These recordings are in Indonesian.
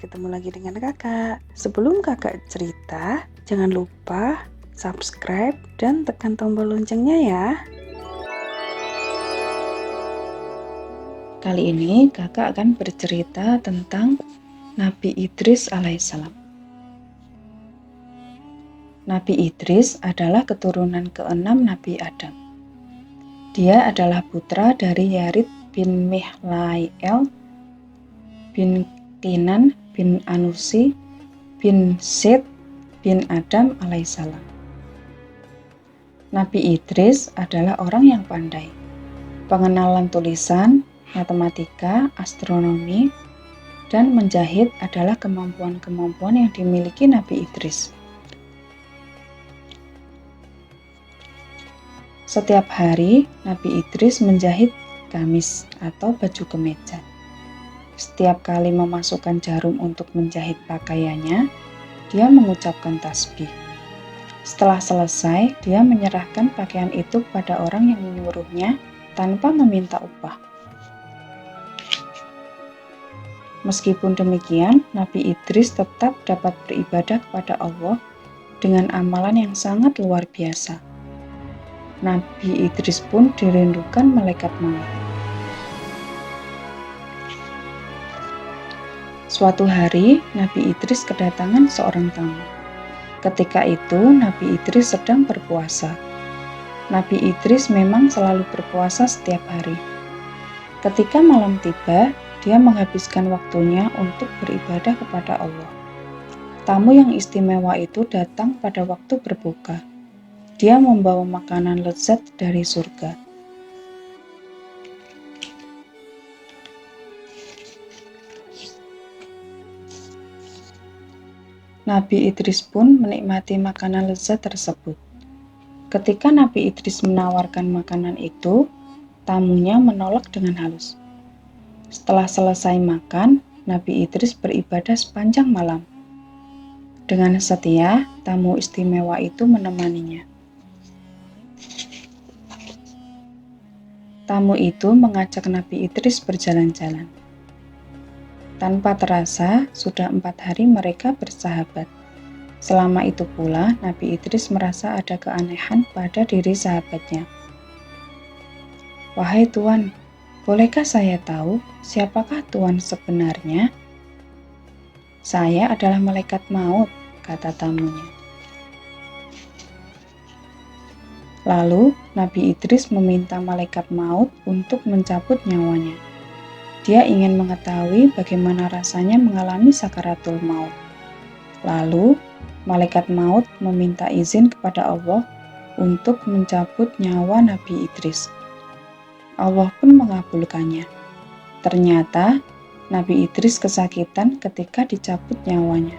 ketemu lagi dengan kakak. Sebelum kakak cerita, jangan lupa subscribe dan tekan tombol loncengnya ya. Kali ini kakak akan bercerita tentang Nabi Idris alaihissalam. Nabi Idris adalah keturunan ke-6 Nabi Adam. Dia adalah putra dari Yarid bin Mihlail bin Kinan bin Anusi bin Set bin Adam alaihissalam. Nabi Idris adalah orang yang pandai. Pengenalan tulisan, matematika, astronomi, dan menjahit adalah kemampuan-kemampuan yang dimiliki Nabi Idris. Setiap hari, Nabi Idris menjahit gamis atau baju kemeja. Setiap kali memasukkan jarum untuk menjahit pakaiannya, dia mengucapkan tasbih. Setelah selesai, dia menyerahkan pakaian itu pada orang yang menyuruhnya tanpa meminta upah. Meskipun demikian, Nabi Idris tetap dapat beribadah kepada Allah dengan amalan yang sangat luar biasa. Nabi Idris pun dirindukan malaikat maut. Suatu hari, Nabi Idris kedatangan seorang tamu. Ketika itu, Nabi Idris sedang berpuasa. Nabi Idris memang selalu berpuasa setiap hari. Ketika malam tiba, dia menghabiskan waktunya untuk beribadah kepada Allah. Tamu yang istimewa itu datang pada waktu berbuka. Dia membawa makanan lezat dari surga. Nabi Idris pun menikmati makanan lezat tersebut. Ketika Nabi Idris menawarkan makanan itu, tamunya menolak dengan halus. Setelah selesai makan, Nabi Idris beribadah sepanjang malam. Dengan setia, tamu istimewa itu menemaninya. Tamu itu mengajak Nabi Idris berjalan-jalan. Tanpa terasa, sudah 4 hari mereka bersahabat. Selama itu pula, Nabi Idris merasa ada keanehan pada diri sahabatnya. "Wahai Tuan, bolehkah saya tahu siapakah Tuan sebenarnya?" "Saya adalah malaikat maut," kata tamunya. Lalu, Nabi Idris meminta malaikat maut untuk mencabut nyawanya. Dia ingin mengetahui bagaimana rasanya mengalami sakaratul maut. Lalu, malaikat maut meminta izin kepada Allah untuk mencabut nyawa Nabi Idris. Allah pun mengabulkannya. Ternyata, Nabi Idris kesakitan ketika dicabut nyawanya.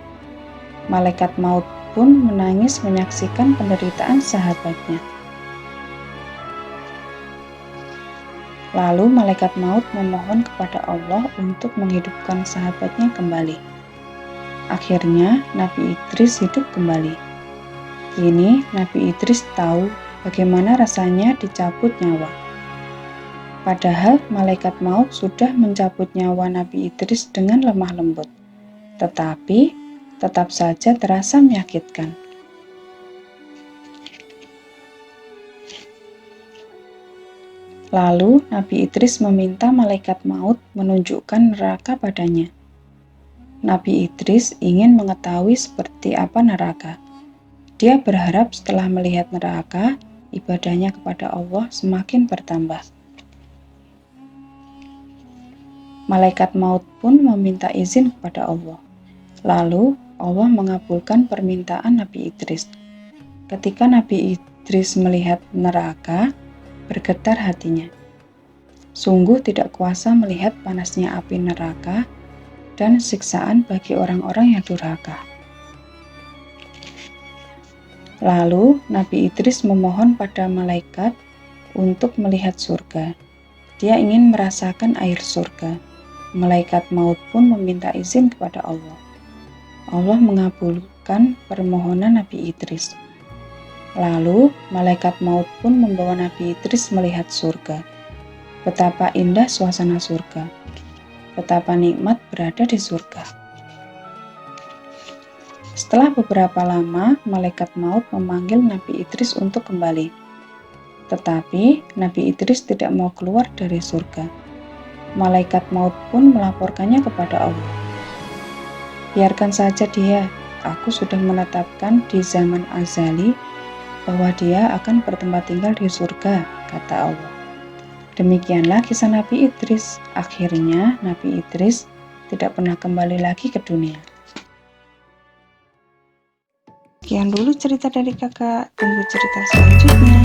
Malaikat maut pun menangis menyaksikan penderitaan sahabatnya. Lalu malaikat maut memohon kepada Allah untuk menghidupkan sahabatnya kembali. Akhirnya Nabi Idris hidup kembali. Kini Nabi Idris tahu bagaimana rasanya dicabut nyawa. Padahal malaikat maut sudah mencabut nyawa Nabi Idris dengan lemah lembut, tetapi tetap saja terasa menyakitkan. Lalu Nabi Idris meminta malaikat maut menunjukkan neraka padanya. Nabi Idris ingin mengetahui seperti apa neraka. Dia berharap setelah melihat neraka, ibadahnya kepada Allah semakin bertambah. Malaikat maut pun meminta izin kepada Allah. Lalu Allah mengabulkan permintaan Nabi Idris. Ketika Nabi Idris melihat neraka, bergetar hatinya. Sungguh tidak kuasa melihat panasnya api neraka dan siksaan bagi orang-orang yang durhaka. Lalu Nabi Idris memohon pada malaikat untuk melihat surga. Dia ingin merasakan air surga. Malaikat maut pun meminta izin kepada Allah. Allah mengabulkan permohonan Nabi Idris. Lalu, malaikat maut pun membawa Nabi Idris melihat surga. Betapa indah suasana surga. Betapa nikmat berada di surga. Setelah beberapa lama, malaikat maut memanggil Nabi Idris untuk kembali. Tetapi Nabi Idris tidak mau keluar dari surga. Malaikat maut pun melaporkannya kepada Allah. Biarkan saja dia, aku sudah menetapkan di zaman azali bahwa dia akan bertempat tinggal di surga, kata Allah. Demikianlah kisah Nabi Idris. Akhirnya Nabi Idris tidak pernah kembali lagi ke dunia. Sekian dulu cerita dari kakak, tunggu cerita selanjutnya.